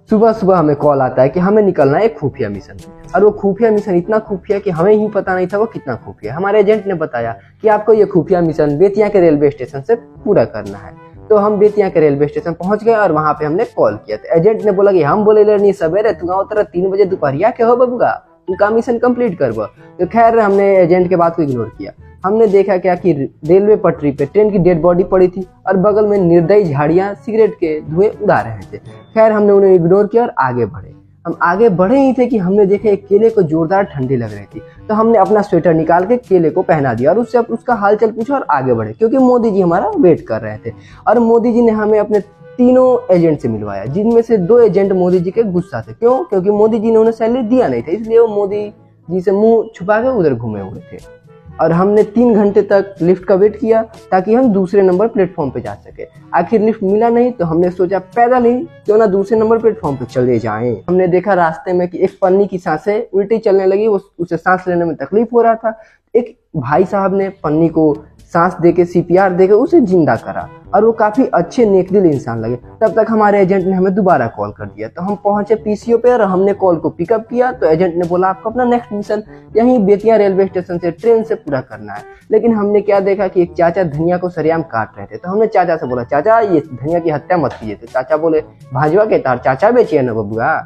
सुबह सुबह हमें कॉल आता है कि हमें निकलना है एक खुफिया मिशन पे। और वो खुफिया मिशन इतना खुफिया कि हमें ही पता नहीं था वो कितना खुफिया। हमारे एजेंट ने बताया कि आपको ये खुफिया मिशन बेतिया के रेलवे स्टेशन से पूरा करना है। तो हम बेतिया के रेलवे स्टेशन पहुंच गए और वहां पे हमने कॉल किया। तो एजेंट ने बोला कि हम बोले नहीं सवेरे तू आओ तरह 3 बजे दोपहरिया के हो बबुआ, तू का मिशन कंप्लीट करबो। तो खैर हमने एजेंट के बात को इग्नोर किया। हमने देखा क्या कि रेलवे पटरी पे ट्रेन की डेड बॉडी पड़ी थी और बगल में निर्दयी झाड़ियां सिगरेट के धुएं उड़ा रहे थे। खैर हमने उन्हें इग्नोर किया और आगे बढ़े। हम आगे बढ़े ही थे कि हमने देखा एक केले को जोरदार ठंडी लग रही थी। तो हमने अपना स्वेटर निकाल के केले को पहना दिया और उससे उसका हालचाल पूछा और आगे बढ़े, क्योंकि मोदी जी हमारा वेट कर रहे थे। और मोदी जी ने हमें अपने 3 एजेंट से मिलवाया, जिनमें से 2 एजेंट मोदी जी के गुस्सा थे। क्यों? क्योंकि मोदी जी ने उन्हें सैलरी दिया नहीं था, इसलिए वो मोदी जी से मुंह छुपा के उधर घूमे हुए थे। और हमने 3 घंटे तक लिफ्ट का वेट किया ताकि हम दूसरे नंबर प्लेटफॉर्म पे जा सके। आखिर लिफ्ट मिला नहीं तो हमने सोचा पैदल ही क्यों ना दूसरे नंबर प्लेटफॉर्म पे चले जाएं। हमने देखा रास्ते में कि एक पन्नी की सांसें उल्टी चलने लगी, उसे सांस लेने में तकलीफ हो रहा था। एक भाई साहब ने पन्नी को सांस देके CPR देके उसे जिंदा करा और वो काफी अच्छे नेकदिल इंसान लगे। तब तक हमारे एजेंट ने हमें दोबारा कॉल कर दिया। तो हम पहुंचे PCO पे और हमने कॉल को पिकअप किया। तो एजेंट ने बोला आपको अपना नेक्स्ट मिशन यहीं बेतिया रेलवे स्टेशन से ट्रेन से पूरा करना है। लेकिन हमने क्या देखा कि एक चाचा धनिया को सरेआम काट रहे थे। तो हमने चाचा से बोला चाचा ये धनिया की हत्या मत कीजिए। तो चाचा बोले भाजपा के तार चाचा बेचिए ना बबुआ।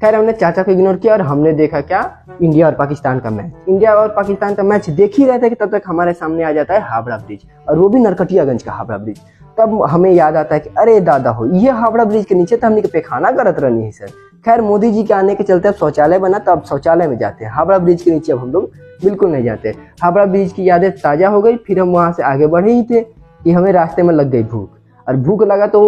खैर हमने चाचा को इग्नोर किया और हमने देखा क्या इंडिया और पाकिस्तान का मैच। इंडिया और पाकिस्तान का मैच देख ही रहे थे कि तब तक हमारे सामने आ जाता है हावड़ा ब्रिज, और वो भी नरकटियागंज का हावड़ा ब्रिज। तब हमें याद आता है कि अरे दादा हो ये हावड़ा ब्रिज के नीचे तो हमने पैखाना करत रहनी है सर। खैर मोदी जी के आने के चलते अब शौचालय बना, तो अब शौचालय में जाते हैं। हावड़ा ब्रिज के नीचे अब हम लोग बिल्कुल नहीं जाते। हावड़ा ब्रिज की यादें ताजा हो गई। फिर हम वहां से आगे बढ़े ही थे कि हमें रास्ते में लग गई भूख, और भूख लगा तो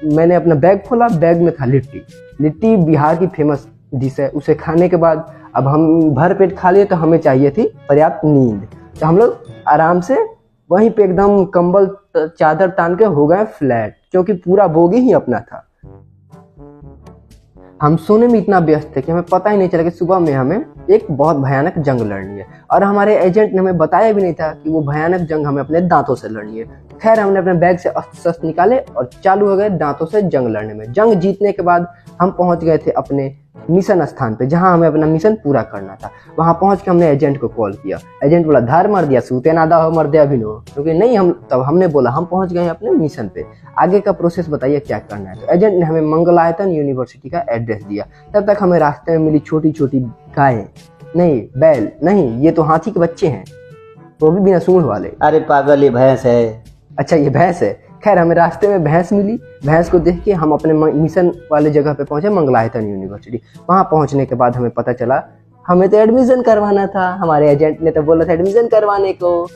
मैंने अपना बैग खोला। बैग में था लिट्टी। लिट्टी बिहार की फेमस डिश है। उसे खाने के बाद अब हम भर पेट खा लिए तो हमें चाहिए थी पर्याप्त नींद। तो हम लोग आराम से वहीं पे एकदम कंबल चादर तान के हो गए फ्लैट, क्योंकि पूरा बोगी ही अपना था। हम सोने में इतना व्यस्त थे कि हमें पता ही नहीं चला कि सुबह में हमें एक बहुत भयानक जंग लड़नी है, और हमारे एजेंट ने हमें बताया भी नहीं था कि वो भयानक जंग हमें अपने दांतों से लड़नी है। खैर हमने अपने बैग से अस्त्र शस्त्र निकाले और चालू हो गए दांतों से जंग लड़ने में। जंग जीतने के बाद हम पहुंच गए थे अपने मिशन स्थान पे, जहां हमें अपना मिशन पूरा करना था। वहां पहुंच के हमने एजेंट को कॉल किया। एजेंट बोला धार मार दिया सूते नादा हो मर दिया भी नो, क्योंकि नहीं हम तब हमने बोला हम पहुंच गए हैं अपने मिशन पे, आगे का प्रोसेस बताइए क्या करना है। तो एजेंट ने हमें मंगलायतन यूनिवर्सिटी का एड्रेस दिया। तब तक हमें रास्ते में मिली छोटी छोटी गायें, नहीं बैल नहीं, ये तो हाथी के बच्चे हैं, वो भी बिना सूंड वाले। अरे पागल ये भैंस है। अच्छा ये भैंस है। खैर हमें रास्ते में भैंस मिली। भैंस को देख के हम अपने मिशन वाले जगह पे पहुंचे, मंगलायतन यूनिवर्सिटी। वहां पहुंचने के बाद हमें पता चला हमें तो एडमिशन करवाना था। हमारे एजेंट ने तो बोला था एडमिशन करवाने को।